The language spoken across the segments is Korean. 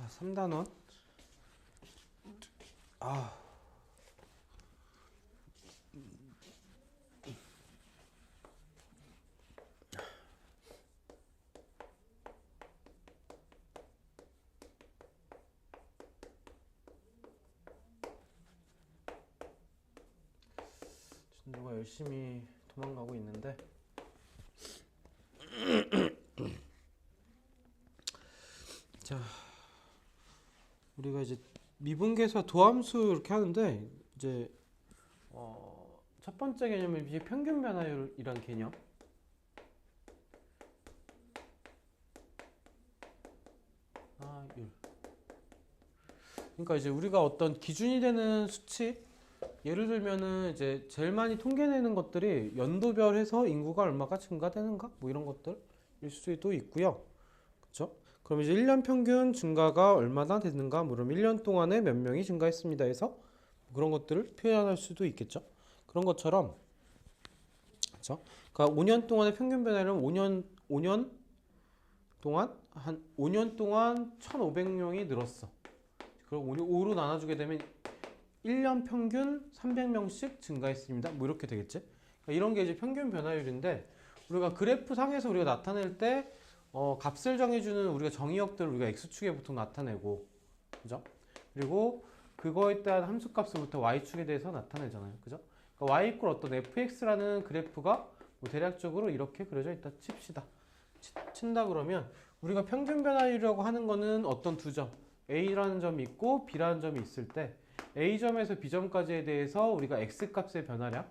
자, 3단원. 아, 누가 열심히 도망가고 있는데. 자, 우리가 이제 미분계수와 도함수 이렇게 하는데, 이제 첫 번째 개념은 이제 평균 변화율이란 개념. 그러니까 이제 우리가 어떤 기준이 되는 수치, 예를 들면은 이제 제일 많이 통계내는 것들이 연도별 해서 인구가 얼마가 증가되는가 뭐 이런 것들일 수도 있고요. 그렇죠? 그럼 이제 1년 평균 증가가 얼마나 되는가, 뭐 그럼 1년 동안에 몇 명이 증가했습니다 해서 그런 것들을 표현할 수도 있겠죠. 그런 것처럼, 그렇죠? 그러니까 5년 동안의 평균 변화율은 5년 동안 한 5년 동안 1,500명이 늘었어. 그럼 5로 나눠주게 되면 1년 평균 300명씩 증가했습니다. 뭐 이렇게 되겠지? 그러니까 이런 게 이제 평균 변화율인데, 우리가 그래프 상에서 우리가 나타낼 때 값을 정해주는 우리가 정의역들을 우리가 x축에 보통 나타내고, 그죠? 그리고 그거에 따른 함수값을부터 y축에 대해서 나타내잖아요. 그죠? 그러니까 y 이퀄 어떤 fx라는 그래프가 뭐 대략적으로 이렇게 그려져 있다 칩시다. 친다 그러면 우리가 평균 변화율이라고 하는 거는 어떤 두 점, A라는 점이 있고 B라는 점이 있을 때 A점에서 B점까지에 대해서 우리가 X값의 변화량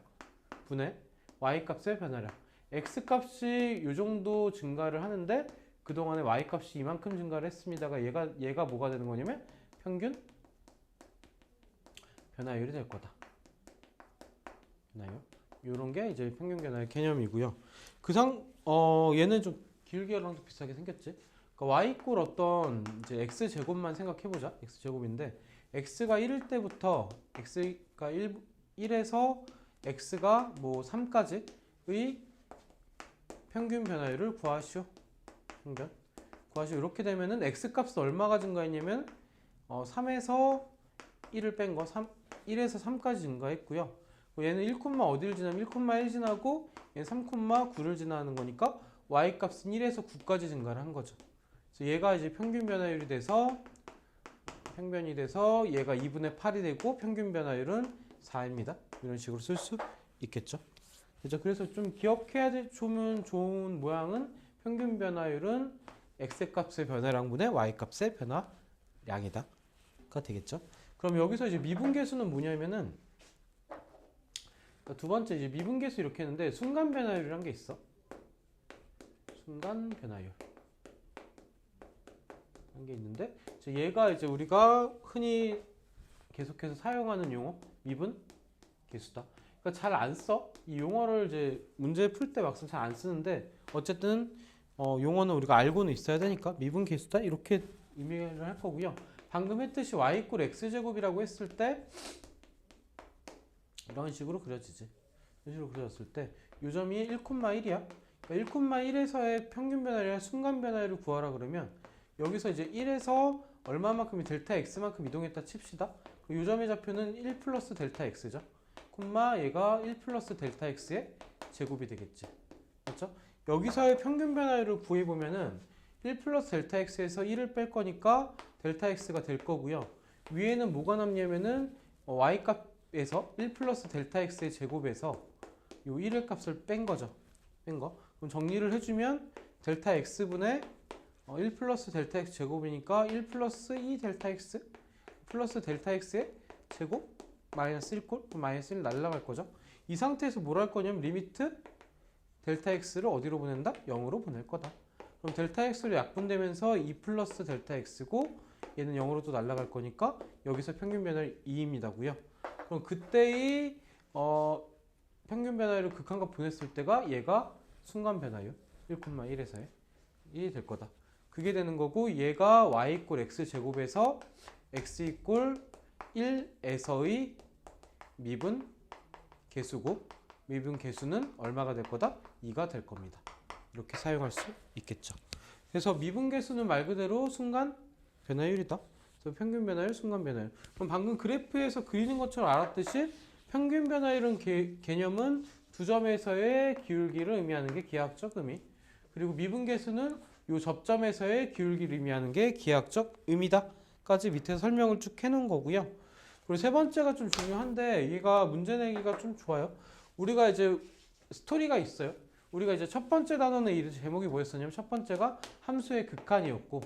분의 Y값의 변화량, X값이 이 정도 증가를 하는데 그동안에 Y값이 이만큼 증가를 했습니다가 얘가 뭐가 되는 거냐면 평균 변화율이 될 거다. 변화율. 이런 게 이제 평균 변화율 개념이고요. 얘는 좀 길게랑도 비슷하게 생겼지. 그러니까 y 이퀄 어떤 이제 x 제곱만 생각해 보자. x 제곱인데 x가 1일 때부터 x가 1에서 x가 뭐 3까지의 평균 변화율을 구하시오. 평균 구하시오. 이렇게 되면은 x 값은 얼마가 증가했냐면 3에서 1을 뺀 거 1에서 3까지 증가했고요. 얘는 1, 어디를 지나면 1, 1 지나고 얘는 3, 9를 지나는 거니까 y 값은 1에서 9까지 증가를 한 거죠. 그래서 얘가 이제 평균 변화율이 돼서 평변이 돼서 얘가 2분의 8이 되고 평균 변화율은 4입니다. 이런 식으로 쓸 수 있겠죠. 그죠? 그래서 좀 기억해야 좋은 모양은 평균 변화율은 x값의 변화량분의 y값의 변화량이다. 가 되겠죠. 그럼 여기서 이제 미분계수는 뭐냐면은, 두 번째 이제 미분계수 이렇게 했는데 순간 변화율이란 게 있어. 순간 변화율 한 게 있는데, 얘가 이제 우리가 흔히 계속해서 사용하는 용어 미분 계수다. 그러니까 잘 안 써. 이 용어를 이제 문제 풀 때 막상 잘 안 쓰는데 어쨌든 용어는 우리가 알고는 있어야 되니까 미분 계수다 이렇게 의미를 할 거고요. 방금 했듯이 y 이퀄 x제곱이라고 했을 때 이런 식으로 그려지지. 이런 식으로 그려졌을 때 이 점이 1,1이야. 그러니까 1,1에서의 평균 변화율, 순간 변화율을 구하라 그러면 여기서 이제 1에서 얼마만큼이 델타 x만큼 이동했다 칩시다. 이 점의 좌표는 1 플러스 델타 x죠. 콤마 얘가 1 플러스 델타 x의 제곱이 되겠지. 그렇죠? 여기서의 평균 변화율을 구해보면은 1 플러스 델타 x에서 1을 뺄 거니까 델타 x가 될 거고요. 위에는 뭐가 남냐면은 y 값에서 1 플러스 델타 x의 제곱에서 이 1의 값을 뺀 거죠. 뺀 거. 그럼 정리를 해주면 델타 x분의 1 플러스 델타 x 제곱이니까 1 플러스 2 델타 x 플러스 델타 x의 제곱 마이너스 1꼴 마이너스 1 날라갈 거죠. 이 상태에서 뭘 할 거냐면 리미트 델타 x를 어디로 보낸다? 0으로 보낼 거다. 그럼 델타 x로 약분되면서 2 플러스 델타 x고 얘는 0으로 또 날아갈 거니까 여기서 평균 변화율 2입니다고요. 그럼 그때의 평균 변화율을 극한값 보냈을 때가 얘가 순간 변화율 1,1에서의 1이 될 거다. 그게 되는 거고 얘가 y 이퀄 x 제곱에서 x 이퀄 1에서의 미분 계수고 미분 계수는 얼마가 될 거다? 2가 될 겁니다. 이렇게 사용할 수 있겠죠. 그래서 미분 계수는 말 그대로 순간 변화율이다. 그래서 평균 변화율, 순간 변화율. 그럼 방금 그래프에서 그리는 것처럼 알았듯이 평균 변화율은 개념은 두 점에서의 기울기를 의미하는 게 기하학적 의미. 그리고 미분계수는 이 접점에서의 기울기를 의미하는 게 기하학적 의미다. 까지 밑에 설명을 쭉 해놓은 거고요. 그리고 세 번째가 좀 중요한데 얘가 문제 내기가 좀 좋아요. 우리가 이제 스토리가 있어요. 우리가 이제 첫 번째 단원의 이 제목이 뭐였었냐면 첫 번째가 함수의 극한이었고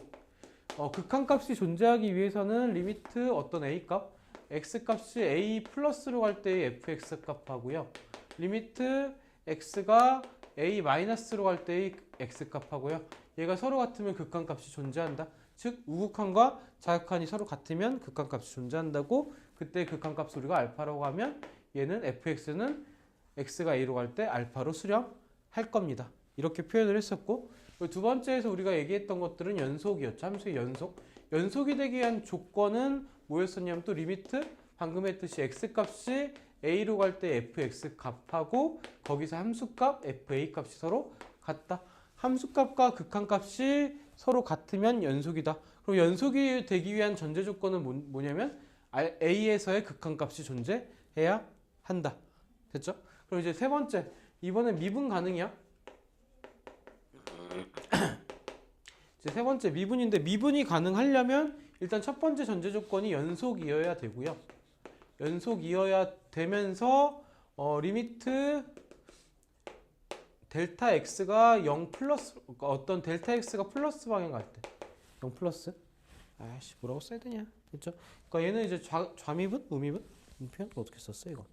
극한값이 존재하기 위해서는 리미트 어떤 a값 x값이 a 플러스로 갈 때의 fx 값하고요. 리미트 x가 a 마이너스로 갈 때의 x값하고요. 얘가 서로 같으면 극한값이 존재한다. 즉 우극한과 자극한이 서로 같으면 극한값이 존재한다고. 그때 극한값 우리가 알파라고 하면 얘는 fx는 x가 a로 갈 때 알파로 수렴할 겁니다. 이렇게 표현을 했었고 두 번째에서 우리가 얘기했던 것들은 연속이었죠. 함수의 연속. 연속이 되기 위한 조건은 뭐였었냐면 또 리미트 방금 했듯이 x값이 a로 갈 때 fx 값하고 거기서 함수값 fa 값이 서로 같다. 함수값과 극한값이 서로 같으면 연속이다. 그럼 연속이 되기 위한 전제 조건은 뭐냐면 a에서의 극한값이 존재해야 한다. 됐죠? 그럼 이제 세 번째, 이번엔 미분 가능이야? 이제 세 번째 미분인데 미분이 가능하려면 일단 첫 번째 전제 조건이 연속이어야 되고요. 연속이어야 되면서 리미트 델타 x가 0 플러스 어떤 델타 x가 플러스 방향 갈 때 0 플러스 아씨 뭐라고 써야 되냐 그렇죠? 그러니까 얘는 이제 좌미분 우미분 이 표현 어떻게 썼어 이거?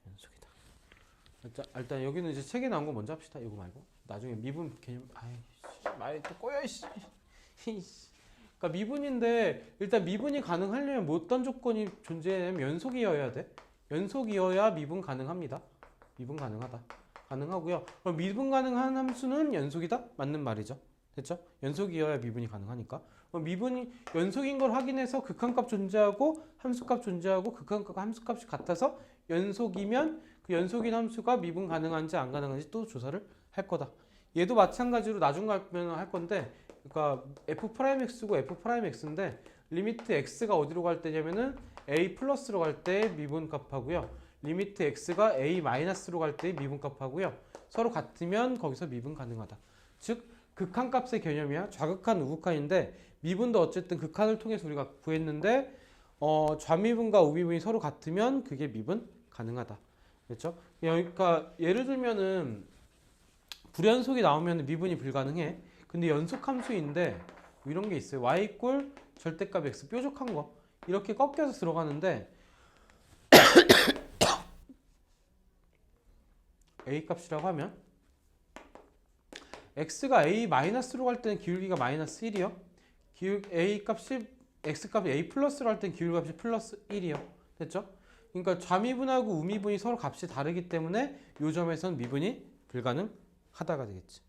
연속이다. 일단 여기는 이제 책에 나온 거 먼저 합시다. 이거 말고 나중에 미분 개념 아이씨 말이 또 꼬여 이씨. 그러니까 미분인데 일단 미분이 가능하려면 뭐 어떤 조건이 존재하냐면 연속이어야 돼. 연속이어야 미분 가능합니다. 미분 가능하다. 가능하고요. 그럼 미분 가능한 함수는 연속이다? 맞는 말이죠. 됐죠? 연속이어야 미분이 가능하니까. 그럼 미분이 연속인 걸 확인해서 극한값 존재하고 함수값 존재하고 극한값과 함수값이 같아서 연속이면 그 연속인 함수가 미분 가능한지 안 가능한지 또 조사를 할 거다. 얘도 마찬가지로 나중 가면 할 건데 그러니까 f'x고 f'x인데 리미트 x가 어디로 갈 때냐면은 a 플러스로 갈 때 미분 값하고요. 리미트 x가 a 마이너스로 갈 때 미분 값하고요. 서로 같으면 거기서 미분 가능하다. 즉 극한값의 개념이야. 좌극한 우극한인데 미분도 어쨌든 극한을 통해서 우리가 구했는데 좌미분과 우미분이 서로 같으면 그게 미분 가능하다. 그렇죠? 그러니까 예를 들면은 불연속이 나오면 미분이 불가능해. 근데 연속 함수인데 이런 게 있어요. y 이꼴 절대값 x 뾰족한 거 이렇게 꺾여서 들어가는데 a 값이라고 하면 x가 a 마이너스로 갈 때는 기울기가 마이너스 1이요. a 값이 x 값이 a 플러스로 할 때는 기울기 값이 플러스 1이요. 됐죠? 그러니까 좌미분하고 우미분이 서로 값이 다르기 때문에 이 점에서는 미분이 불가능하다가 되겠지.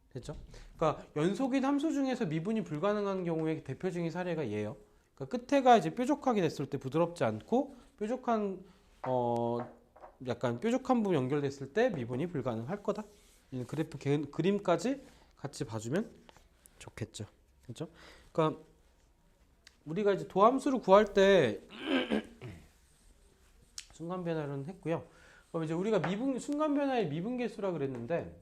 됐죠? 그러니까 연속인 함수 중에서 미분이 불가능한 경우의 대표적인 사례가 얘예요. 그러니까 끝에가 이제 뾰족하게 됐을 때 부드럽지 않고 뾰족한 약간 뾰족한 부분 연결됐을 때 미분이 불가능할 거다. 그래프 그림까지 같이 봐주면 좋겠죠. 그렇죠? 그러니까 우리가 이제 도함수를 구할 때 순간 변화는 했고요. 그럼 이제 우리가 순간 변화의 미분계수라 그랬는데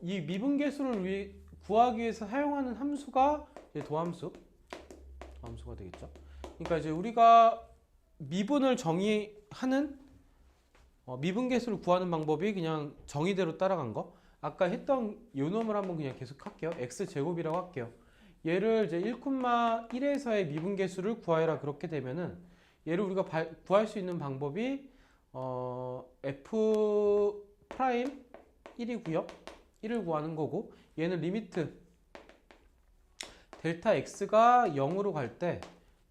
이 미분계수를 구하기 위해서 사용하는 함수가 이제 도함수가 되겠죠. 그러니까 이제 우리가 미분을 정의하는 미분계수를 구하는 방법이 그냥 정의대로 따라간 거. 아까 했던 요 놈을 한번 그냥 계속 할게요. x제곱이라고 할게요. 얘를 이제 1,1에서의 미분계수를 구하여라 그렇게 되면은 얘를 우리가 구할 수 있는 방법이 f 프라임 1이고요. 1을 구하는 거고 얘는 리미트 델타 x가 0으로 갈 때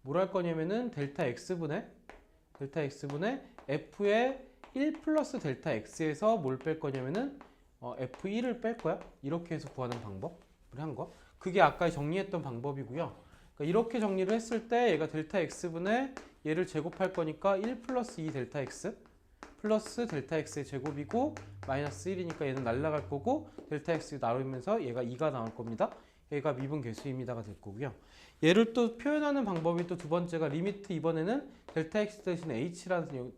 뭘 할 거냐면은 델타 x분의 f의 1 플러스 델타 x에서 뭘 뺄 거냐면은 f1을 뺄 거야. 이렇게 해서 구하는 방법을 한 거. 그게 아까 정리했던 방법이고요. 그러니까 이렇게 정리를 했을 때 얘가 델타 x분의 얘를 제곱할 거니까 1 플러스 2 델타 x 플러스 델타 x의 제곱이고 마이너스 1이니까 얘는 날라갈 거고 델타 x 나오면서 얘가 2가 나올 겁니다. 얘가 미분 계수입니다가 될 거고요. 얘를 또 표현하는 방법이 또 두 번째가 리미트 이번에는 델타 x 대신 h라는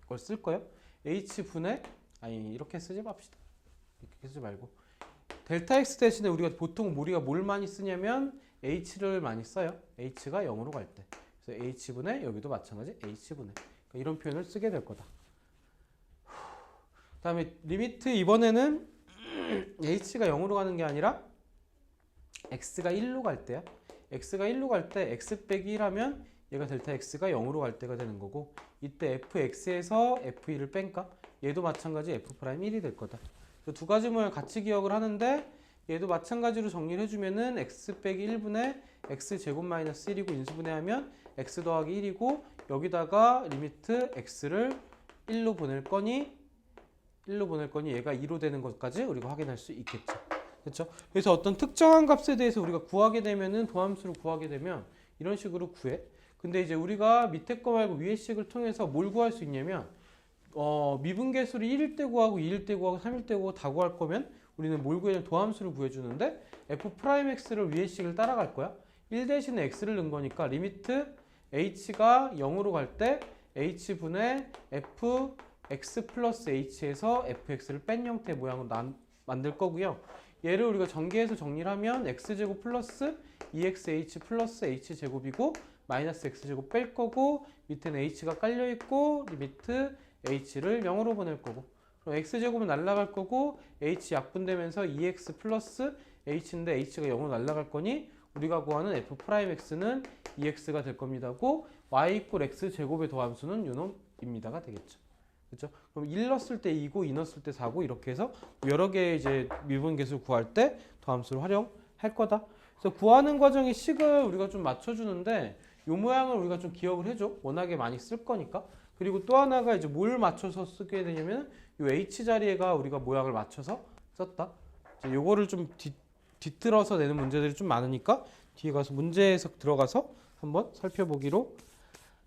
걸 쓸 거예요. h분의 아니 이렇게 쓰지 맙시다. 이렇게 쓰지 말고 델타 x 대신에 우리가 보통 뭘 많이 쓰냐면 h를 많이 써요. h가 0으로 갈 때. 그래서 h분의 여기도 마찬가지 h분의 그러니까 이런 표현을 쓰게 될 거다. 그 다음에 리미트 이번에는 h가 0으로 가는 게 아니라 x가 1로 갈 때야. x가 1로 갈 때 x 빼기 1하면 얘가 델타 x가 0으로 갈 때가 되는 거고 이때 fx에서 f1을 뺀까? 얘도 마찬가지 f'1이 될 거다. 두 가지 모양 같이 기억을 하는데 얘도 마찬가지로 정리를 해주면은 x 빼기 1분의 x 제곱 마이너스 1이고 인수분해하면 x 더하기 1이고 여기다가 리미트 x를 1로 보낼 거니 얘가 2로 되는 것까지 우리가 확인할 수 있겠죠. 그렇죠? 그래서 어떤 특정한 값에 대해서 우리가 구하게 되면은 도함수를 구하게 되면 이런 식으로 구해. 근데 이제 우리가 밑에 거 말고 위에 식을 통해서 뭘 구할 수 있냐면 미분계수를 1일 때 구하고 2일 때 구하고 3일 때 구하고 다 구할 거면 우리는 뭘 구해야 도함수를 구해주는데 f'x를 위에 식을 따라갈 거야. 1 대신에 x를 넣은 거니까 리미트 h가 0으로 갈 때 h분의 fx 플러스 h에서 fx를 뺀 형태의 모양으로 만들 거고요. 얘를 우리가 전개해서 정리를 하면 x제곱 플러스 2xh 플러스 h제곱이고 마이너스 x제곱 뺄 거고 밑에는 h가 깔려있고 리미트 h를 0으로 보낼 거고 그럼 x제곱은 날라갈 거고 h 약분되면서 2x 플러스 h인데 h가 0으로 날라갈 거니 우리가 구하는 f'x는 2x가 될 겁니다고 y 이퀄 x제곱의 도함수는 요놈입니다가 되겠죠. 그렇죠? 그럼 1 넣었을 때 2고 2 넣었을 때 4고 이렇게 해서 여러 개의 이제 미분계수 구할 때 도함수를 활용할 거다. 그래서 구하는 과정의 식을 우리가 좀 맞춰주는데 이 모양을 우리가 좀 기억을 해줘. 워낙에 많이 쓸 거니까. 그리고 또 하나가 이제 뭘 맞춰서 쓰게 되냐면 이 h 자리에가 우리가 모양을 맞춰서 썼다. 이제 요거를 좀 뒤틀어서 내는 문제들이 좀 많으니까 뒤에 가서 문제 해석 들어가서 한번 살펴보기로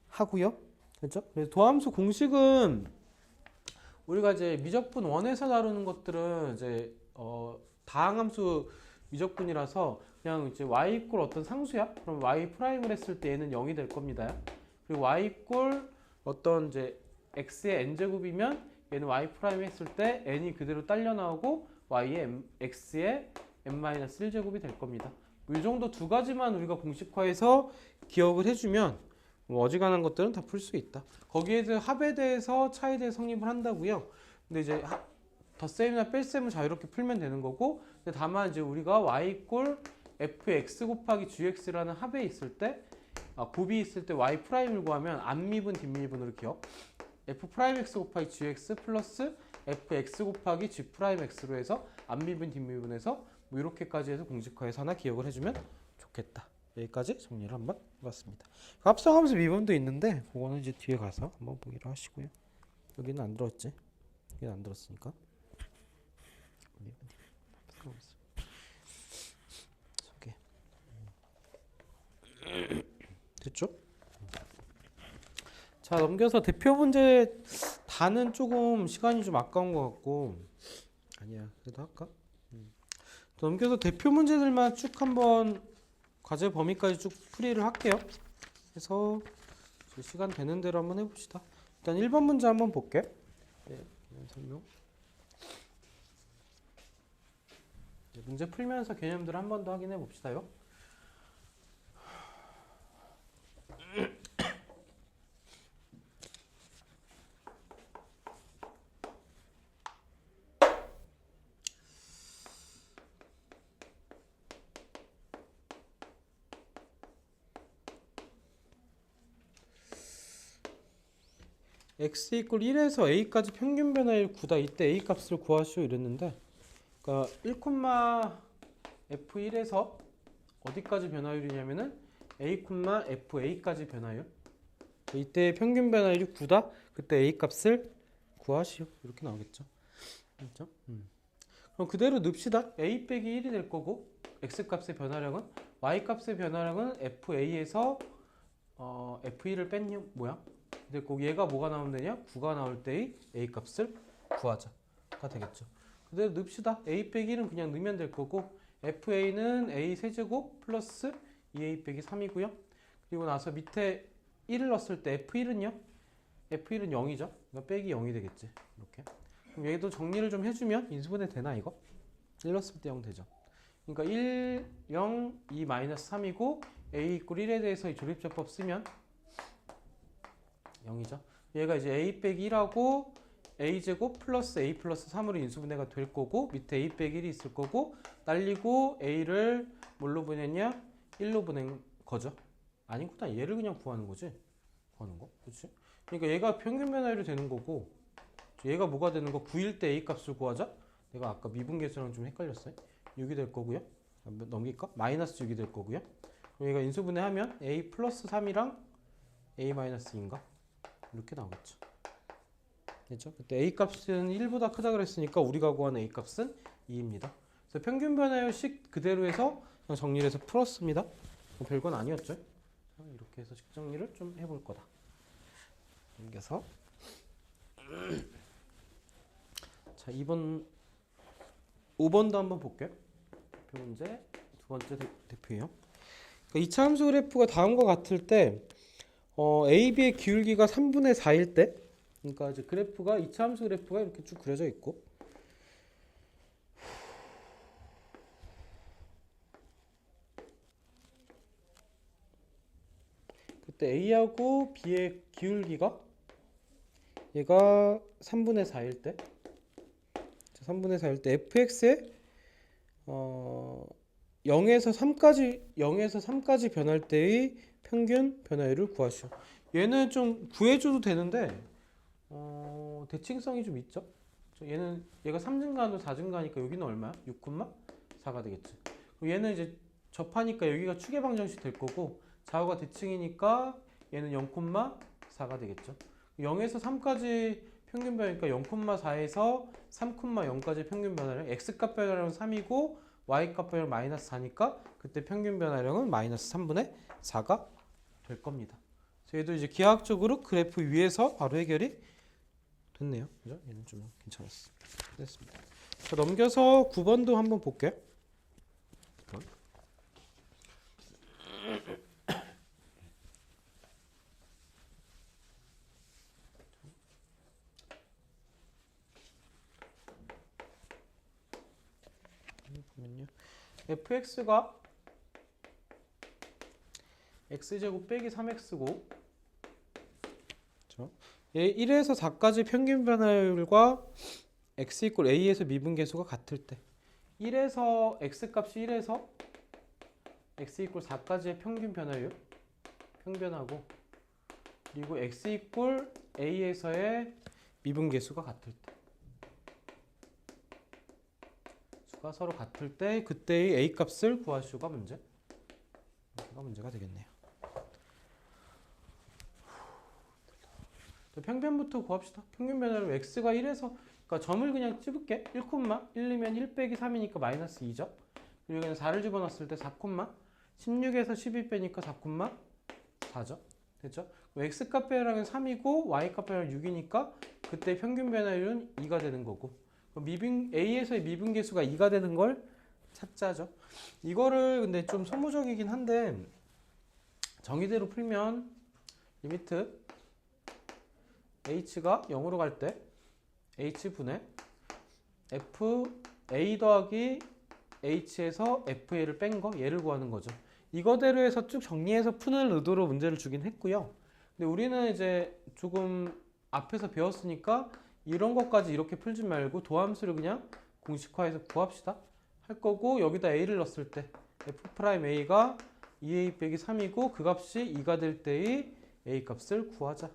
하고요. 그렇죠? 그래서 도함수 공식은 우리가 이제 미적분 1에서 다루는 것들은 이제 다항함수 미적분이라서 그냥 이제 y 이퀄 어떤 상수야? 그럼 y 프라임을 했을 때 얘는 0이 될 겁니다. 그리고 y 이퀄 어떤 이제 x의 n제곱이면 얘는 y 프라임 했을 때 n이 그대로 딸려 나오고 y의 x의 n-1제곱이 될 겁니다. 이 정도 두 가지만 우리가 공식화해서 기억을 해주면 어지간한 것들은 다 풀 수 있다. 거기에서 합에 대해서 차에 대해 성립을 한다고요. 근데 이제 덧셈이나 뺄셈을 자유롭게 풀면 되는 거고 근데 다만 이제 우리가 y 이퀄 fx 곱하기 gx라는 합에 있을 때 곱이 있을 때 y 프라임을 구하면 앞미분 뒷미분으로 기억 f 프라임 x 곱하기 gx 플러스 fx 곱하기 g 프라임 x로 해서 앞미분 뒷미분에서 뭐 이렇게까지 해서 공식화해서 하나 기억을 해주면 좋겠다. 여기까지 정리를 한번 해봤습니다. 합성하면서 미분도 있는데 그거는 이제 뒤에 가서 한번 보기로 하시고요. 여기는 안 들었지? 여기는 안 들었으니까. 됐죠? 자 넘겨서 대표 문제 다는 조금 시간이 좀 아까운 것 같고 아니야 그래도 할까? 넘겨서 대표 문제들만 쭉 한번 과제 범위까지 쭉 풀이를 할게요. 그래서 시간 되는 대로 한번 해봅시다. 일단 1번 문제 한번 볼게. 네, 설명. 문제 풀면서 개념들 한 번 더 확인해 봅시다요. x 이퀄 1에서 a까지 평균 변화율 9다. 이때 a 값을 구하시오 이랬는데 그러니까 1,f1에서 어디까지 변화율이냐면은 a, fa까지 변화율. 이때 평균 변화율이 9다. 그때 a 값을 구하시오. 이렇게 나오겠죠. 그렇죠? 그럼 그대로 넣읍시다. a 빼기 1이 될 거고 x 값의 변화량은 y 값의 변화량은 fa에서 f1을 뺀 모양. 됐고 얘가 뭐가 나오면 되냐? 9가 나올 때의 a 값을 구하자가 되겠죠. 그대로 넣읍시다. a 빼기 1은 그냥 넣으면 될 거고 fa는 a 세제곱 플러스 2a 빼기 3이고요. 그리고 나서 밑에 1을 넣었을 때 f1은요? f1은 0이죠. 그러니까 빼기 0이 되겠지. 이렇게. 그럼 얘도 정리를 좀 해주면 인수분해 되나 이거? 1 넣었을 때 0 되죠. 그러니까 1, 0, 2, 마이너스 3이고 a 이꼴 1에 대해서 이 조립제법 쓰면 0이죠. 얘가 이제 a 빼기 1하고 a제곱 플러스 a 플러스 3으로 인수분해가 될 거고 밑에 a 빼기 1이 있을 거고 날리고 a를 뭘로 보냈냐? 1로 보낸 거죠. 아니구나. 얘를 그냥 구하는 거지. 구하는 거. 그렇지? 그러니까 얘가 평균 변화율이 되는 거고 얘가 뭐가 되는 거? 9일 때 a 값을 구하자. 내가 아까 미분계수랑 좀 헷갈렸어요. 6이 될 거고요. 넘길까? 마이너스 6이 될 거고요. 그럼 얘가 인수분해하면 a 플러스 3이랑 a 마이너스 2인가? 이렇게 나오겠죠. 됐죠? 그때 a 값은 1보다 크다 그랬으니까 우리가 구하는 a 값은 2입니다. 그래서 평균 변화율식 그대로 해서 그냥 정리를 해서 풀었습니다. 별건 아니었죠. 자, 이렇게 해서 식 정리를 좀 해볼 거다. 넘겨서 자 5번도 한번 볼게요. 대표 문제 두 번째 대표예요. 그러니까 2차 함수 그래프가 다음과 같을 때 AB의 기울기가 3분의 4일 때 그러니까 이제 그래프가 2차 함수 그래프가 이렇게 쭉 그려져 있고 그때 A하고 B의 기울기가 얘가 3분의 4일 때 3분의 4일 때 fx에 0에서 3까지 변할 때의 평균 변화율을 구하시오. 얘는 좀 구해줘도 되는데 대칭성이 좀 있죠. 얘가 3증가하고 4증가니까 여기는 얼마야? 6,4가 되겠지. 얘는 이제 접하니까 여기가 추계 방정식 될 거고 좌우가 대칭이니까 얘는 0,4가 되겠죠. 0에서 3까지 평균 변화니까 0,4에서 3,0까지 평균 변화량 x값 변화량은 3이고 y값 변화량 마이너스 4니까 그때 평균 변화량은 마이너스 3분의 4가 될 겁니다. 저희도 이제 기하학적으로 그래프 위에서 바로 해결이 됐네요. 그죠? 얘는 좀 괜찮았어. 됐습니다. 자, 넘겨서 9번도 한번 볼게요. 9번. 보면요. fx가 x제곱 빼기 3x고 그렇죠? 1에서 4까지 평균 변화율과 x 이꼴 a에서 미분계수가 같을 때 1에서 x값이 1에서 x 이꼴 4까지의 평균 변화율 평변하고 그리고 x 이꼴 a에서의 미분계수가 같을 때 수가 서로 같을 때 그때의 a 값을 구하시오가 문제가 되겠네요. 평균부터 구합시다. 평균 변화를 x가 1에서 그러니까 점을 그냥 찍을게. 1,1이면 1 빼기 3이니까 마이너스 2죠. 그리고 그냥 4를 집어넣었을 때 4, 16에서 12 빼니까 4,4죠. 됐죠? x값 변화량은 3이고 y값 변화량은 6이니까 그때 평균 변화율은 2가 되는 거고 A에서의 미분계수가 2가 되는 걸 찾자죠. 이거를 근데 좀 소모적이긴 한데 정의대로 풀면 리미트 h가 0으로 갈 때 h분의 f a 더하기 h에서 fa를 뺀 거 얘를 구하는 거죠. 이거대로 해서 쭉 정리해서 푸는 의도로 문제를 주긴 했고요. 근데 우리는 이제 조금 앞에서 배웠으니까 이런 것까지 이렇게 풀지 말고 도함수를 그냥 공식화해서 구합시다 할 거고 여기다 a를 넣었을 때 f'a가 2a 빼기 3이고 그 값이 2가 될 때의 a 값을 구하자.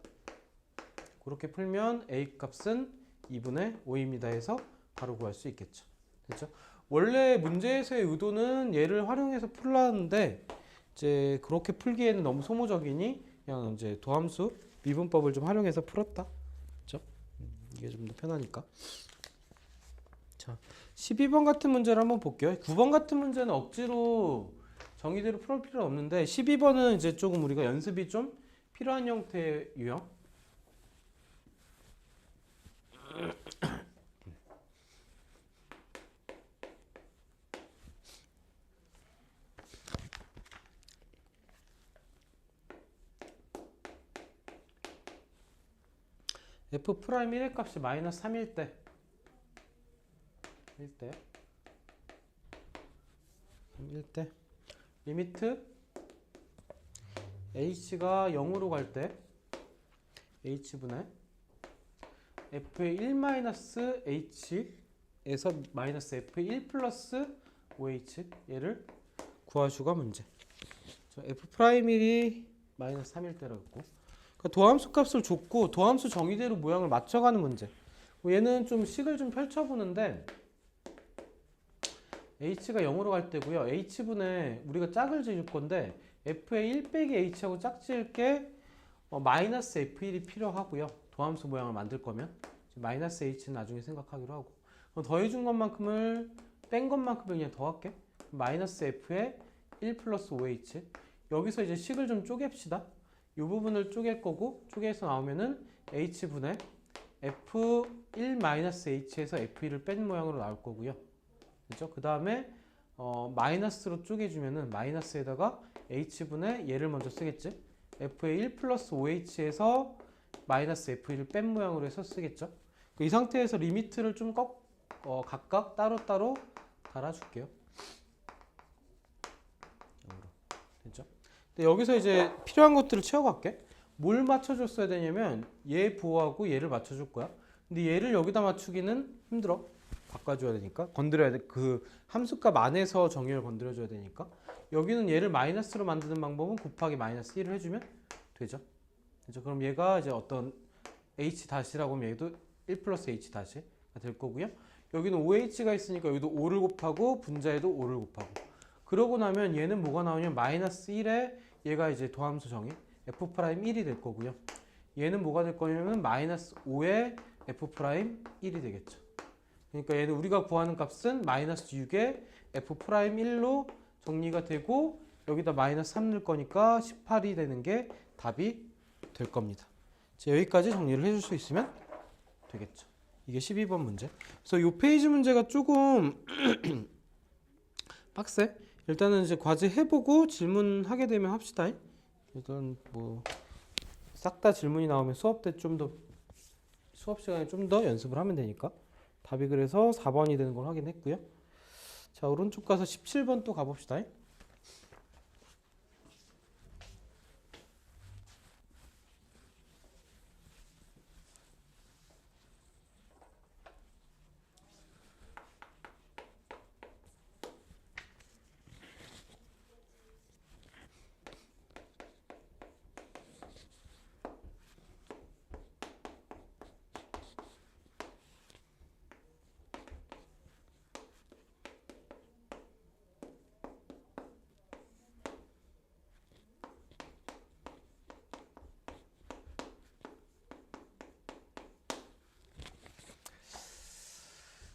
그렇게 풀면 a 값은 2분의 5입니다 해서 바로 구할 수 있겠죠. 됐죠? 원래 문제에서의 의도는 얘를 활용해서 풀라는데 이제 그렇게 풀기에는 너무 소모적이니 그냥 이제 도함수 미분법을 좀 활용해서 풀었다. 그렇죠? 이게 좀 더 편하니까. 자, 12번 같은 문제를 한번 볼게요. 9번 같은 문제는 억지로 정의대로 풀 필요 없는데 12번은 이제 조금 우리가 연습이 좀 필요한 형태의 유형. f 프라임 1의 값이 마이너스 3일 때 3일 때 리미트 h가 0으로 갈 때 h분의 f의 1 마이너스 h에서 마이너스 f의 1 플러스 5h 얘를 구하시가 문제. f 프라임 1이 마이너스 3일 때라고 했고, 그러니까 도함수 값을 줬고 도함수 정의대로 모양을 맞춰가는 문제. 얘는 좀 식을 좀 펼쳐보는데 h가 0으로 갈 때고요. h분의 우리가 짝을 지을 건데 f의 1 빼기 h하고 짝 지을 게 마이너스 f1이 필요하고요. 도함수 모양을 만들 거면 마이너스 h는 나중에 생각하기로 하고, 더해준 것만큼을 뺀 것만큼을 그냥 더할게. 마이너스 f의 1 플러스 5h. 여기서 이제 식을 좀 쪼갭시다. 이 부분을 쪼갤 거고, 쪼개서 나오면은 h분의 f1-h에서 f1을 뺀 모양으로 나올 거고요. 그죠? 그 다음에 마이너스로 쪼개주면은 마이너스에다가 h분의 얘를 먼저 쓰겠지? f의 1 플러스 5h에서 마이너스 f1을 뺀 모양으로 해서 쓰겠죠? 이 상태에서 리미트를 좀 각각 따로따로 달아줄게요. 됐죠? 근데 여기서 이제 필요한 것들을 채워갈게. 뭘 맞춰줬어야 되냐면 얘 부호하고 얘를 맞춰줄 거야. 근데 얘를 여기다 맞추기는 힘들어. 바꿔줘야 되니까. 건드려야 돼. 그 함수값 안에서 정의를 건드려줘야 되니까. 여기는 얘를 마이너스로 만드는 방법은 곱하기 마이너스 1을 해주면 되죠. 그죠? 그럼 얘가 이제 어떤 h-라고 하면 얘도 1 플러스 h-가 될 거고요. 여기는 5h가 있으니까 여기도 5를 곱하고 분자에도 5를 곱하고. 그러고 나면 얘는 뭐가 나오냐면 마이너스 1에 얘가 이제 도함수 정의 f'1이 될 거고요. 얘는 뭐가 될 거냐면 마이너스 5에 f'1이 되겠죠. 그러니까 얘는 우리가 구하는 값은 마이너스 6에 f'1로 정리가 되고 여기다 마이너스 3 넣을 거니까 18이 되는 게 답이 될 겁니다. 여기까지 정리를 해줄 수 있으면 되겠죠. 이게 12번 문제. 그래서 이 페이지 문제가 조금 빡세. 일단은 이제 과제 해보고 질문하게 되면 합시다. 일단 뭐 싹 다 질문이 나오면 수업 때 좀 더 수업 시간에 좀 더 연습을 하면 되니까. 답이 그래서 4번이 되는 걸 확인했고요. 자, 오른쪽 가서 17번 또 가봅시다.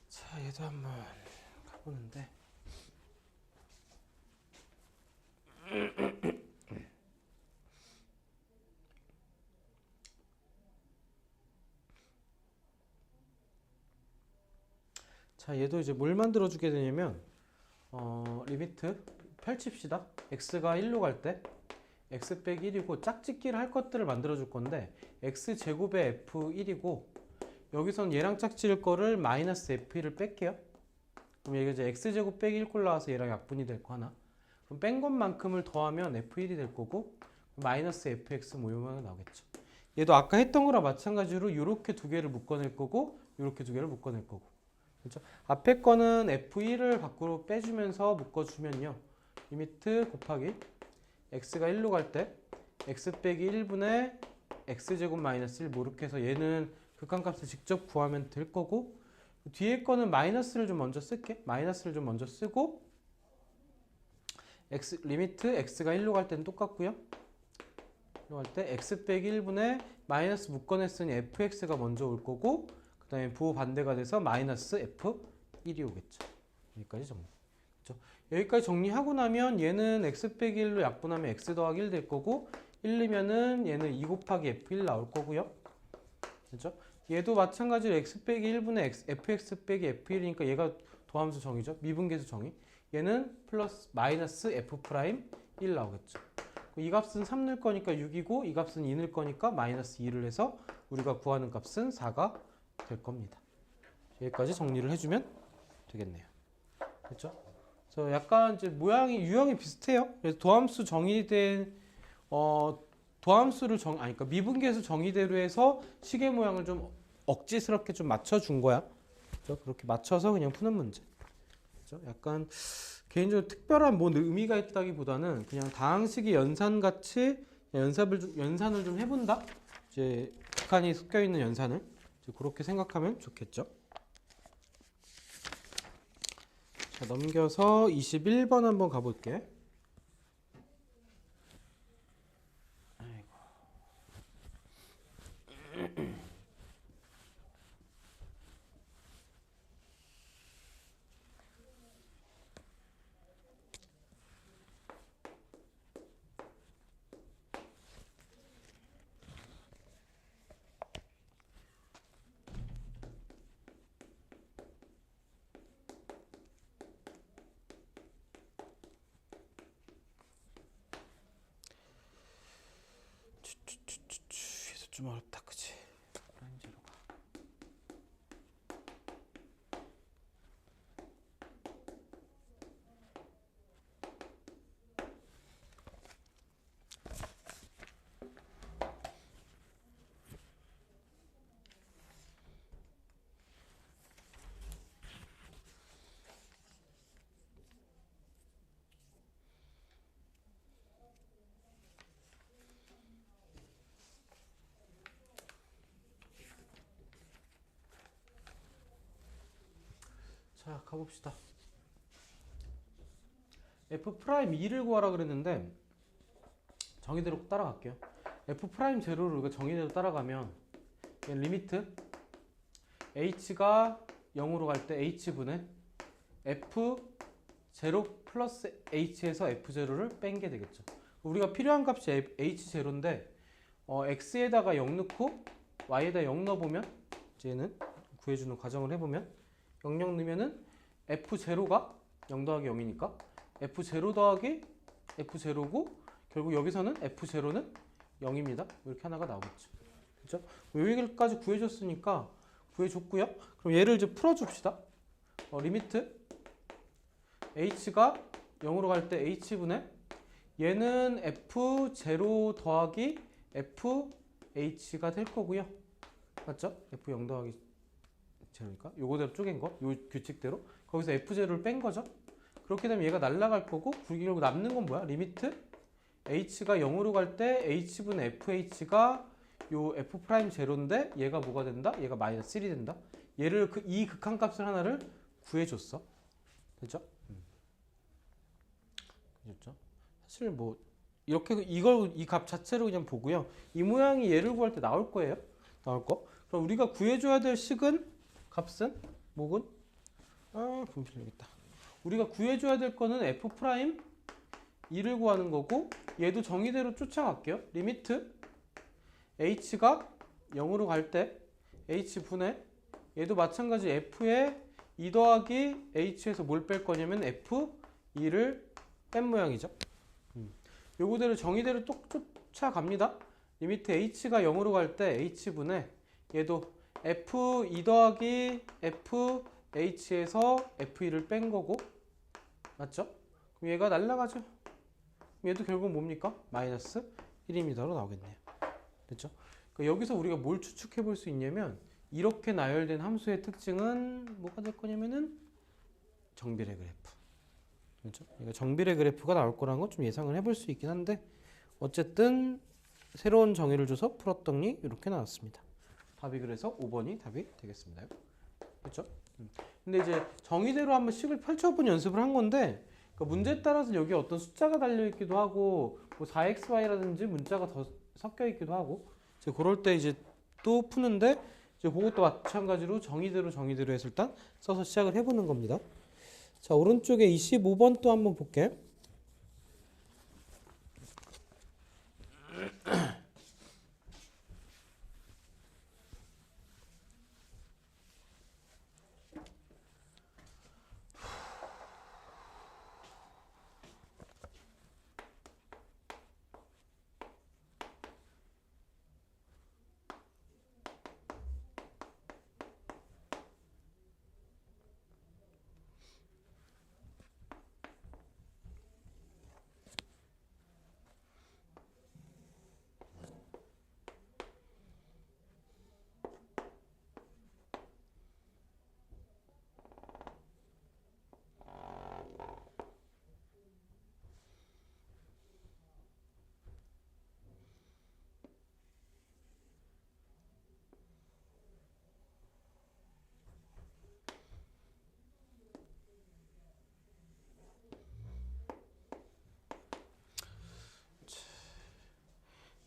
자, 얘도 한번 가보는데 자, 얘도 이제 뭘 만들어 주게 되냐면 리미트 펼칩시다. x가 1로 갈 때 x 빼기 1이고 짝짓기를 할 것들을 만들어 줄 건데 x제곱의 f1이고 여기선 얘랑 짝지을 거를 마이너스 f1을 뺄게요. 그럼 얘가 이제 x제곱 빼기 1꼴 나와서 얘랑 약분이 될 거 하나. 그럼 뺀 것만큼을 더하면 f1이 될 거고 마이너스 fx 모형이 나오겠죠. 얘도 아까 했던 거랑 마찬가지로 이렇게 두 개를 묶어낼 거고 이렇게 두 개를 묶어낼 거고. 그렇죠? 앞에 거는 f1을 밖으로 빼주면서 묶어주면요. 리미트 곱하기 x가 1로 갈 때 x 빼기 1분의 x제곱 마이너스 1 뭐 이렇게 해서 얘는 극한값을 직접 구하면 될 거고 뒤에 거는 마이너스를 좀 먼저 쓸게. 마이너스를 좀 먼저 쓰고 리미트 x가 1로 갈 때는 똑같고요. 1로 갈 때 x 빼기 1분의 마이너스 묶어냈으니 fx가 먼저 올 거고 그 다음에 부호 반대가 돼서 마이너스 f1이 오겠죠. 여기까지 정리. 그렇죠? 여기까지 정리하고 나면 얘는 x 빼기 1로 약분하면 x 더하기 1 될 거고 1이면은 얘는 2 곱하기 f1 나올 거고요. 그렇죠? 얘도 마찬가지로 x 빼기 1분의 fx 빼기 f1이니까 얘가 도함수 정의죠. 미분계수 정의. 얘는 플러스 마이너스 f 프라임 1 나오겠죠. 이 값은 3 넣을 거니까 6이고 이 값은 2 넣을 거니까 마이너스 2를 해서 우리가 구하는 값은 4가 될 겁니다. 여기까지 정리를 해주면 되겠네요. 그렇죠? 그래서 약간 이제 모양이 유형이 비슷해요. 그래서 도함수 정의된 도함수를 그러니까 미분계수 정의대로 해서 시계 모양을 좀 억지스럽게 좀 맞춰준 거야. 그렇죠? 그렇게 맞춰서 그냥 푸는 문제. 그렇죠? 약간 개인적으로 특별한 뭐 의미가 있다기보다는 그냥 다항식의 연산같이 연산을 좀 해본다. 이제 극한이 섞여 있는 연산을 이제 그렇게 생각하면 좋겠죠. 자, 넘겨서 21번 한번 가볼게. 그래서 좀 어렵다, 그치? 자, 가봅시다. F'2를 구하라 그랬는데 정의대로 따라갈게요. F'0를 우리가 정의대로 따라가면 리미트 h가 0으로 갈 때 h분의 f0 플러스 h에서 f0를 뺀 게 되겠죠. 우리가 필요한 값이 h0인데 x에다가 0 넣고 y에다 0 넣어보면 이제는 구해주는 과정을 해보면 0 넣으면은 f0가 0 더하기 0이니까 f0 더하기 f0고 결국 여기서는 f0는 0입니다. 이렇게 하나가 나오겠죠. 그렇죠? 여기까지 구해줬으니까 구해줬고요. 그럼 얘를 이제 풀어줍시다. 리미트 h가 0으로 갈 때 h분의 얘는 f0 더하기 fh가 될 거고요. 맞죠? f0 더하기 제로니까 요거대로 쪼갠 거, 요 규칙대로 거기서 f0를 뺀 거죠. 그렇게 되면 얘가 날아갈 거고 결국 남는 건 뭐야? 리미트 h가 0으로 갈 때 h분의 fh가 요 f'0인데 얘가 뭐가 된다? 얘가 마이너스 1이 된다. 얘를 이 극한값을 하나를 구해줬어. 됐죠? 됐죠? 사실 뭐 이렇게 이걸 이 값 자체로 그냥 보고요. 이 모양이 얘를 구할 때 나올 거예요. 나올 거. 그럼 우리가 구해줘야 될 식은 값은 뭐군? 분필 여기 있다. 우리가 구해줘야 될 거는 f'2를 구하는 거고 얘도 정의대로 쫓아갈게요. 리미트 h가 0으로 갈 때 h분의 얘도 마찬가지 f에 2 더하기 h에서 뭘 뺄 거냐면 f2를 뺀 모양이죠. 요거대로 정의대로 똑 쫓아갑니다. 리미트 h가 0으로 갈 때 h분의 얘도 f2 더하기 fh에서 f2를 뺀 거고 맞죠? 그럼 얘가 날라가죠. 얘도 결국 뭡니까? 마이너스 1m로 나오겠네요. 됐죠? 그러니까 여기서 우리가 뭘 추측해 볼 수 있냐면 이렇게 나열된 함수의 특징은 뭐가 될 거냐면은 정비례 그래프. 그렇죠? 그러니까 정비례 그래프가 나올 거라는 건 좀 예상을 해볼 수 있긴 한데 어쨌든 새로운 정의를 줘서 풀었더니 이렇게 나왔습니다. 답이 그래서 5번이 답이 되겠습니다. 그렇죠? 근데 이제 정의대로 한번 식을 펼쳐본 연습을 한 건데 그러니까 문제에 따라서 여기 어떤 숫자가 달려 있기도 하고 뭐 4xy라든지 문자가 더 섞여 있기도 하고 이제 그럴 때 이제 또 푸는데 이제 그것도 마찬가지로 정의대로 해서 일단 써서 시작을 해보는 겁니다. 자, 오른쪽에 25번 또 한번 볼게.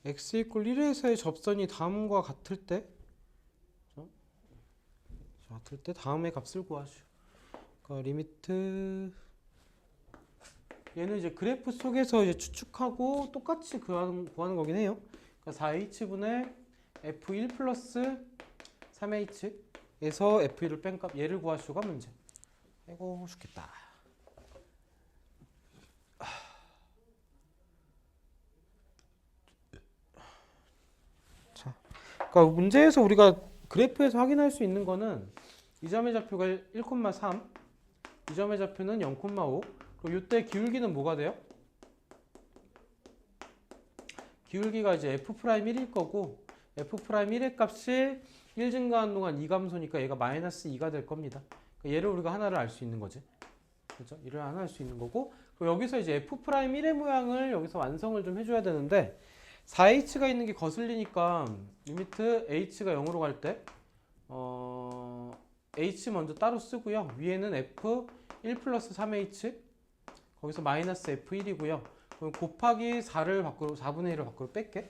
x 이퀄 1에서의 접선이 다음과 같을 때 다음의 값을 구하시오. 그러니까 리미트 얘는 이제 그래프 속에서 이제 추측하고 똑같이 구하는 거긴 해요. 그러니까 4h분의 f1 플러스 3h에서 f1을 뺀 값 얘를 구하시오가 문제. 아이고 죽겠다. 자, 그러니까 문제에서 우리가 그래프에서 확인할 수 있는 거는 이 점의 좌표가 1,3, 이 점의 좌표는 0,5. 그리고 이때 기울기는 뭐가 돼요? 기울기가 이제 f'1일 거고 f'1의 값이 1 증가하는 동안 2 감소니까 얘가 마이너스 2가 될 겁니다. 그러니까 얘를 우리가 하나를 알 수 있는 거지. 그렇죠? 얘를 하나 알 수 있는 거고 그리고 여기서 이제 f'1의 모양을 여기서 완성을 좀 해줘야 되는데 4h가 있는 게 거슬리니까 리미트 h가 0으로 갈 때 h 먼저 따로 쓰고요. 위에는 f1 플러스 3h 거기서 마이너스 f1이고요. 그럼 곱하기 4를 밖으로 4분의 1을 밖으로 뺄게.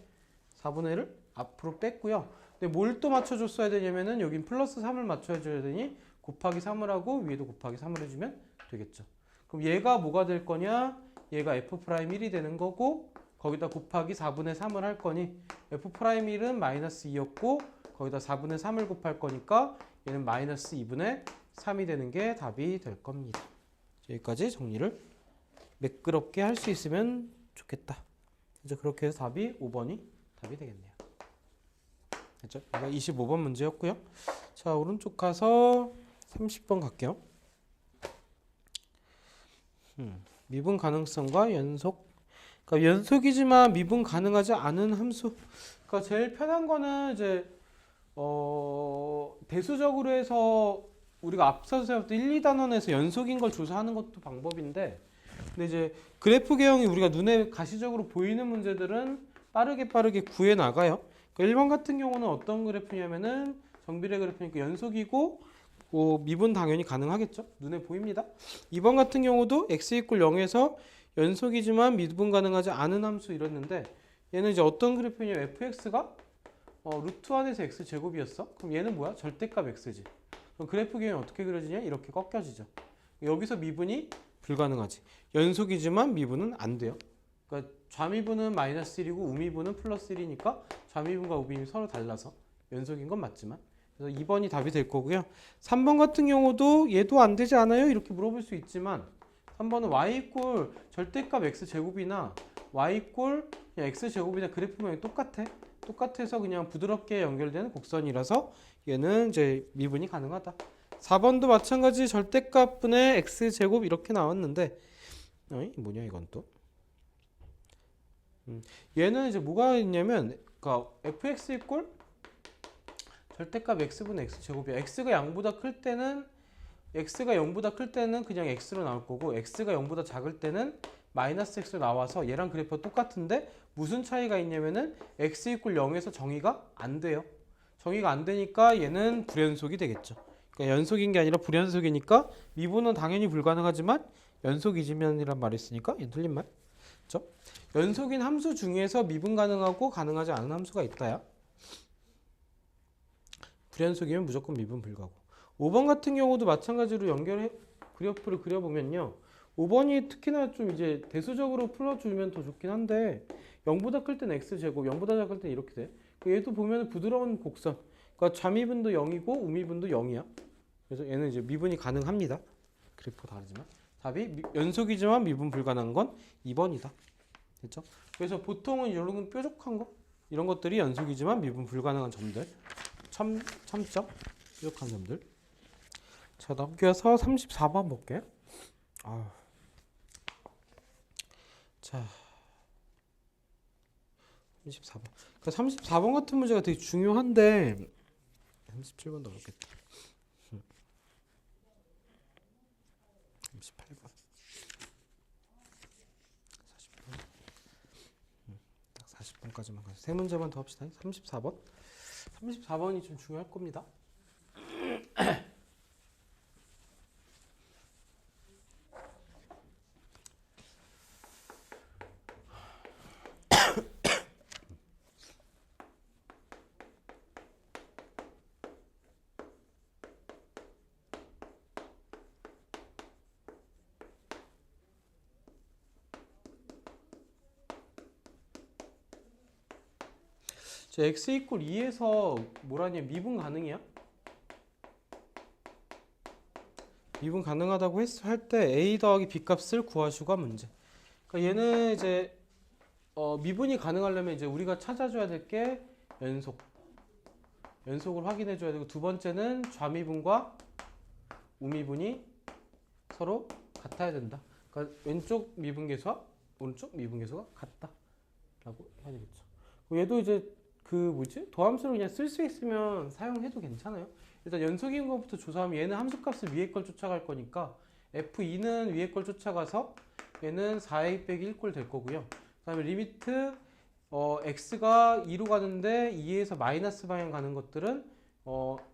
4분의 1을 앞으로 뺐고요. 근데 뭘 또 맞춰줬어야 되냐면은 여긴 플러스 3을 맞춰줘야 되니 곱하기 3을 하고 위에도 곱하기 3을 해주면 되겠죠. 그럼 얘가 뭐가 될 거냐? 얘가 f'1이 되는 거고 거기다 곱하기 4분의 3을 할 거니 f'1은 마이너스 2였고 거기다 4분의 3을 곱할 거니까 얘는 마이너스 2분의 3이 되는 게 답이 될 겁니다. 여기까지 정리를 매끄럽게 할 수 있으면 좋겠다. 이제 그렇게 해서 답이 5번이 답이 되겠네요. 됐죠? 이거 25번 문제였고요. 자, 오른쪽 가서 30번 갈게요. 미분 가능성과 연속. 그러니까 연속이지만 미분 가능하지 않은 함수. 그러니까 제일 편한 거는 이제 대수적으로 해서 우리가 앞서서 배웠던 1, 2단원에서 연속인 걸 조사하는 것도 방법인데 근데 이제 그래프 개형이 우리가 눈에 가시적으로 보이는 문제들은 빠르게 구해 나가요. 그러니까 1번 같은 경우는 어떤 그래프냐면은 정비례 그래프니까 연속이고 미분 당연히 가능하겠죠. 눈에 보입니다. 2번 같은 경우도 x 이퀄 0에서 연속이지만 미분 가능하지 않은 함수 이랬는데 얘는 이제 어떤 그래프냐면 fx가 루트 안에서 x 제곱이었어. 그럼 얘는 뭐야? 절대값 x지. 그럼 그래프 개형이 어떻게 그려지냐? 이렇게 꺾여지죠. 여기서 미분이 불가능하지. 연속이지만 미분은 안 돼요. 그러니까 좌미분은 마이너스 1이고 우미분은 플러스 1이니까 좌미분과 우미분이 서로 달라서 연속인 건 맞지만 그래서 2번이 답이 될 거고요. 3번 같은 경우도 얘도 안 되지 않아요? 이렇게 물어볼 수 있지만 3번은 y 이꼴 절대값 x 제곱이나 y 이꼴 x 제곱이나 그래프 모양이 똑같아서 그냥 부드럽게 연결되는 곡선이라서 얘는 이제 미분이 가능하다. 4번도 마찬가지 절대값분의 x제곱 이렇게 나왔는데 뭐냐 이건 또 얘는 이제 뭐가 있냐면 그러니까 fx 이꼴 절대값 x분의 x제곱이야. x가 0보다 클 때는 그냥 x로 나올 거고 x가 0보다 작을 때는 마이너스 x로 나와서 얘랑 그래프가 똑같은데 무슨 차이가 있냐면은 x 이꼴 0에서 정의가 안 돼요. 정의가 안 되니까 얘는 불연속이 되겠죠. 그러니까 연속인 게 아니라 불연속이니까 미분은 당연히 불가능하지만 연속이지만이란 말이 있으니까 얘 틀린 말. 그렇죠? 연속인 함수 중에서 미분 가능하고 가능하지 않은 함수가 있다야. 불연속이면 무조건 미분 불가고. 5번 같은 경우도 마찬가지로 연결해 그래프를 그려보면요. 5번이 특히나 좀 이제 대수적으로 풀어주면 더 좋긴 한데 0보다 클 때는 x제곱, 0보다 작을 때는 이렇게 돼. 얘도 보면 부드러운 곡선. 그러니까 좌미분도 0이고 우미분도 0이야. 그래서 얘는 이제 미분이 가능합니다. 그래프가 다르지만 답이 연속이지만 미분 불가능한 건 2번이다. 됐죠? 그래서 보통은 이런 뾰족한 거 이런 것들이 연속이지만 미분 불가능한 점들 참점 뾰족한 점들. 자, 넘겨서 34번 볼게요. 자, 34번. 그러니까 34번 같은 문제가 되게 중요한데 37번도 어렵겠다. 38번. 40번. 딱 40번까지만 가서 세 문제만 더 합시다. 34번. 34번이 좀 중요할 겁니다. x 이퀄 2에서 뭐라냐 미분 가능이야? 미분 가능하다고 할 때 a 더하기 b 값을 구하시가 문제. 그러니까 얘는 이제 미분이 가능하려면 이제 우리가 찾아줘야 될 게 연속을 확인해 줘야 되고, 두 번째는 좌미분과 우미분이 서로 같아야 된다. 그러니까 왼쪽 미분계수와 오른쪽 미분계수가 같다라고 해야 되겠죠. 얘도 이제 도함수를 그냥 쓸 수 있으면 사용해도 괜찮아요. 일단 연속인 것부터 조사하면 얘는 함수값을 위에 걸 쫓아갈 거니까 f2는 위에 걸 쫓아가서 얘는 4a 빼기 1꼴 될 거고요. 그 다음에 리미트 x가 2로 가는데 2에서 마이너스 방향 가는 것들은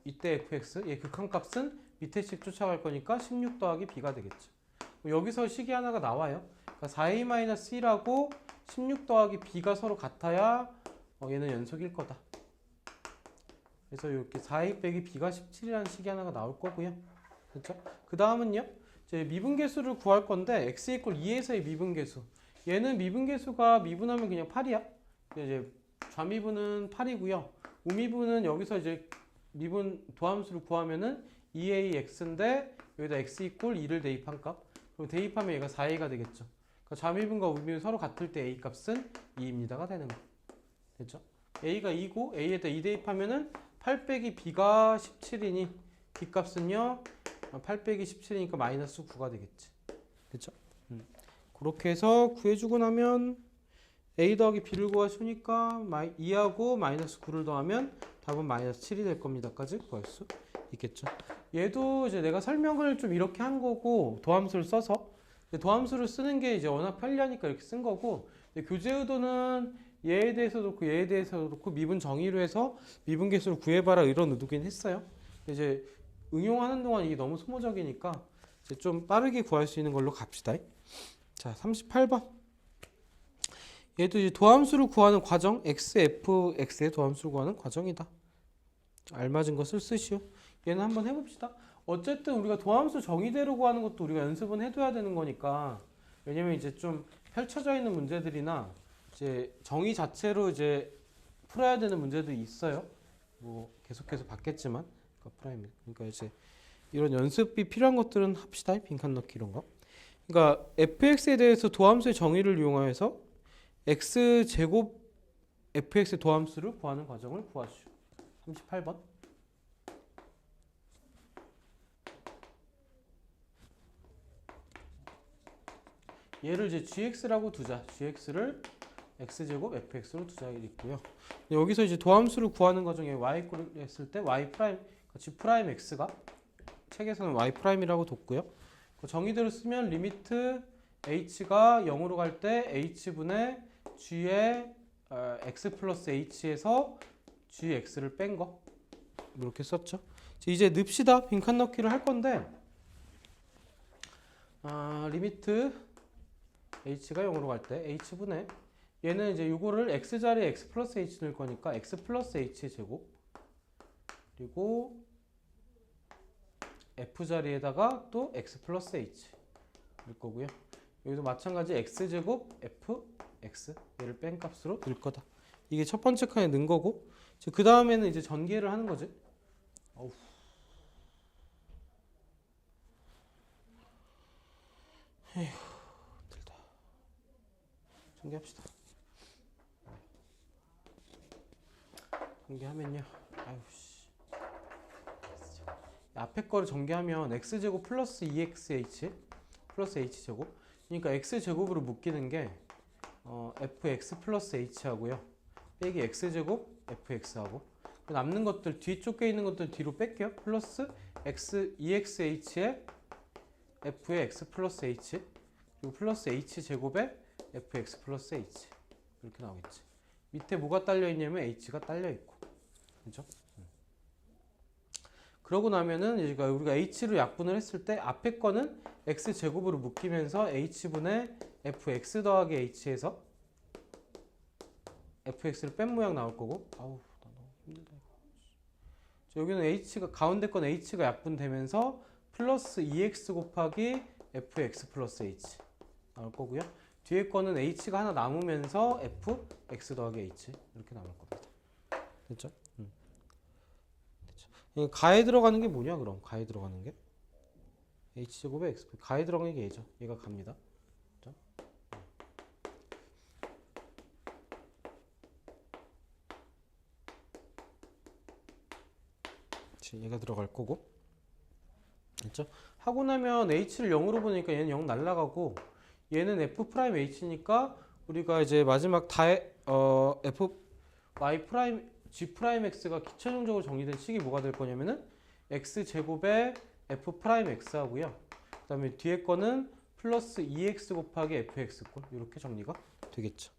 이때 fx 얘 극한값은 밑에씩 쫓아갈 거니까 16 더하기 b가 되겠죠. 여기서 식이 하나가 나와요. 그러니까 4a-1하고 16 더하기 b가 서로 같아야 얘는 연속일 거다. 그래서 이렇게 4a 빼기 b가 17이라는 식이 하나가 나올 거고요. 그렇죠? 그 다음은요. 이제 미분계수를 구할 건데 x 이퀄 2에서의 미분계수. 얘는 미분계수가 미분하면 그냥 8이야. 이제 좌미분은 8이고요. 우미분은 여기서 이제 미분 도함수를 구하면은 2ax인데 여기다 x 이퀄 2를 대입한 값. 그럼 대입하면 얘가 4a가 되겠죠. 그러니까 좌미분과 우미분 서로 같을 때 a 값은 2입니다가 되는 거. 됐죠? a가 2고 a에다 2 대입하면은 8 빼기 b가 17이니 b 값은요 8 빼기 17이니까 마이너스 9가 되겠지. 됐죠? 그렇게 해서 구해주고 나면 a 더하기 b를 구하시니까 2하고 마이너스 9를 더하면 답은 마이너스 7이 될 겁니다까지 구할 수 있겠죠. 얘도 이제 내가 설명을 좀 이렇게 한 거고 도함수를 써서 도함수를 쓰는 게 이제 워낙 편리하니까 이렇게 쓴 거고, 교재 의도는 얘에 대해서도 그렇고 얘에 대해서도 그렇고 미분 정의로 해서 미분계수를 구해봐라 이런 의도긴 했어요. 이제 응용하는 동안 이게 너무 소모적이니까 이제 좀 빠르게 구할 수 있는 걸로 갑시다. 자, 38번. 얘도 이제 도함수를 구하는 과정, x의 도함수를 구하는 과정이다. 알맞은 것을 쓰시오. 얘는 한번 해봅시다. 어쨌든 우리가 도함수 정의대로 구하는 것도 우리가 연습은 해둬야 되는 거니까, 왜냐면 이제 좀 펼쳐져 있는 문제들이나 이제 정의 자체로 이제 풀어야 되는 문제들이 있어요. 뭐 계속해서 받겠지만, 그러니까 이제 이런 연습이 필요한 것들은 합시다. 빈칸 넣기 이런 거. 그러니까 fx에 대해서 도함수의 정의를 이용하여서 x제곱 fx의 도함수를 구하는 과정을 구하시오. 38번. 얘를 이제 gx라고 두자. gx를 x제곱 fx로 두자 있고요. 여기서 이제 도함수를 구하는 과정에 y를 했을 때 y 프라임, g 프라임 x가 책에서는 y 프라임이라고 뒀고요. 정의대로 쓰면 리미트 h가 0으로 갈 때 h분의 g의 x 플러스 h에서 gx를 뺀 거 이렇게 썼죠. 이제 늡시다. 빈칸 넣기를 할 건데 리미트 h가 0으로 갈 때 h분의 얘는 이제 요거를 x 자리에 x 플러스 h 넣을 거니까 x 플러스 h의 제곱 그리고 f 자리에다가 또 x 플러스 h 넣을 거고요. 여기도 마찬가지 x제곱 fx 얘를 뺀 값으로 넣을 거다. 이게 첫 번째 칸에 넣은 거고, 그 다음에는 이제 전개를 하는 거지. 어우. 에휴, 힘들다. 전개합시다. 전개하면요. 아유씨. 앞에 거를 전개하면 x제곱 플러스 2xh 플러스 h제곱. 그러니까 x제곱으로 묶이는 게 fx 플러스 h 하고요. 빼기 x제곱 fx하고. 남는 것들 뒤쪽에 있는 것들 뒤로 뺄게요. 플러스 x 2xh에 f의 x 플러스 h 그리고 플러스 h제곱에 fx 플러스 h 이렇게 나오겠지. 밑에 뭐가 딸려 있냐면 h가 딸려 있고. 그죠? 그러고 나면은 우리가 h로 약분을 했을 때 앞에 거는 x제곱으로 묶이면서 h분의 fx 더하기 h에서 fx를 뺀 모양 나올 거고. 아우, 나 너무 힘들다. 여기는 h가 가운데 건 h가 약분되면서 플러스 2x 곱하기 fx 플러스 h 나올 거고요. 뒤에 거는 h가 하나 남으면서 fx 더하기 h 이렇게 나올 겁니다. 됐죠? 됐죠? 이 가에 들어가는 게 뭐냐 그럼? 가에 들어가는 게 h제곱에 x 가에 들어가는 게 얘죠. 얘가 갑니다. 됐죠? 얘가 들어갈 거고. 됐죠? 하고 나면 h를 0으로 보니까 얘는 0 날라가고 얘는 f 프라임 h니까 우리가 이제 마지막 f y 프라임 g 프라임 x가 기초정적으로 정리된 식이 뭐가 될 거냐면은 x 제곱에 f 프라임 x 하고요. 그다음에 뒤에 거는 플러스 2x 곱하기 fx꼴 이렇게 정리가 되겠죠.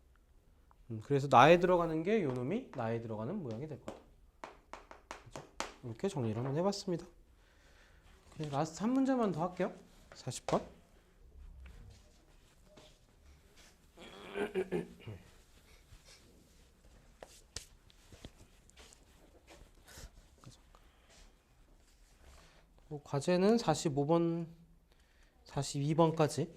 그래서 나에 들어가는 게 요 놈이 나에 들어가는 모양이 될 거다. 그렇죠? 이렇게 정리를 한번 해봤습니다. 라스트 한 문제만 더 할게요. 40번. 과제는 45번, 42번까지.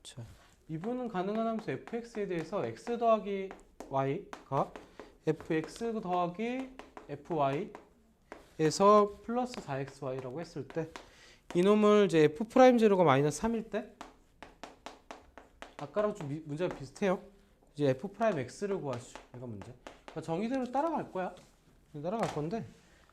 자, 미분은 가능한 함수 fx에 대해서 x 더하기 y가 fx 더하기 fy에서 플러스 4xy라고 했을 때 이놈을 이제 f'0가 마이너스 3일 때 아까랑 좀 문제가 비슷해요. 이제 f'x를 구하시죠. 이거 문제. 그러니까 정의대로 따라갈 거야. 따라갈 건데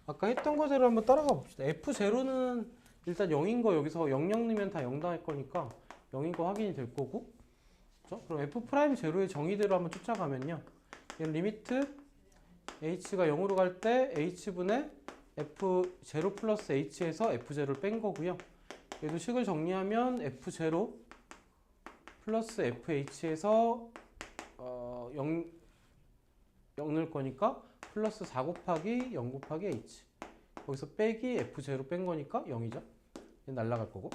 아까 했던 거대로 한번 따라가 봅시다. f0는 일단 0인 거 여기서 0 넣으면 다 0 당할 거니까 0인 거 확인이 될 거고. 그렇죠? 그럼 f'0의 정의대로 한번 쫓아가면요. 얘는 리미트 h가 0으로 갈 때 h분의 f0 플러스 h에서 f0를 뺀 거고요. 얘도 식을 정리하면 f0 플러스 fh에서 0 넣을 거니까 플러스 4 곱하기 0 곱하기 h 거기서 빼기 f0 뺀 거니까 0이죠. 얘는 날라갈 거고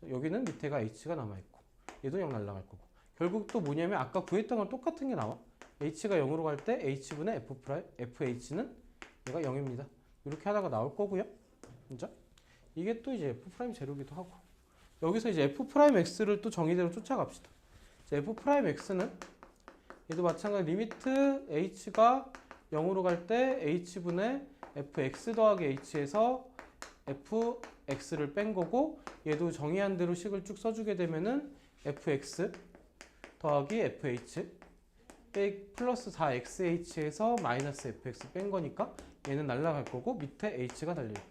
여기는 밑에가 h가 남아있고 얘도 0 날라갈 거고 결국 또 뭐냐면 아까 구했던 건 똑같은 게 나와. h가 0으로 갈 때 h분의 fh는 얘가 0입니다. 이렇게 하다가 나올 거고요. 그죠? 이게 또 이제 f'0기도 하고 여기서 이제 f'x를 또 정의대로 쫓아갑시다. f'x는 얘도 마찬가지 리미트 h가 0으로 갈 때 h분의 fx 더하기 h에서 fx를 뺀 거고 얘도 정의한 대로 식을 쭉 써주게 되면은 fx 더하기 fh 플러스 4xh에서 마이너스 fx 뺀 거니까 얘는 날라갈 거고 밑에 h가 달릴 거고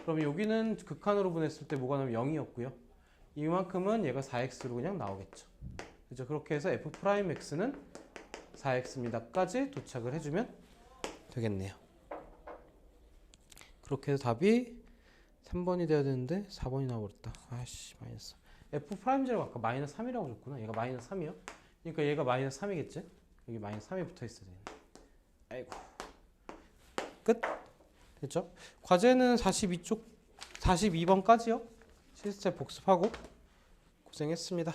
그럼 여기는 극한으로 보냈을 때 뭐가 나면 0이었고요. 이만큼은 얘가 4x로 그냥 나오겠죠. 그죠? 그렇게 해서 f'x는 4x입니다까지 도착을 해주면 되겠네요. 그렇게 해서 답이 3번이 돼야 되는데 4번이 나와버렸다. 아씨 마이너스 f'0가 아까 마이너스 3이라고 줬구나. 얘가 마이너스 3이요? 그러니까 얘가 마이너스 3이겠지? 여기 마이너스 3이 붙어있어야 되네. 아이고 끝? 됐죠? 과제는 42번까지요. 실습 복습하고 고생했습니다.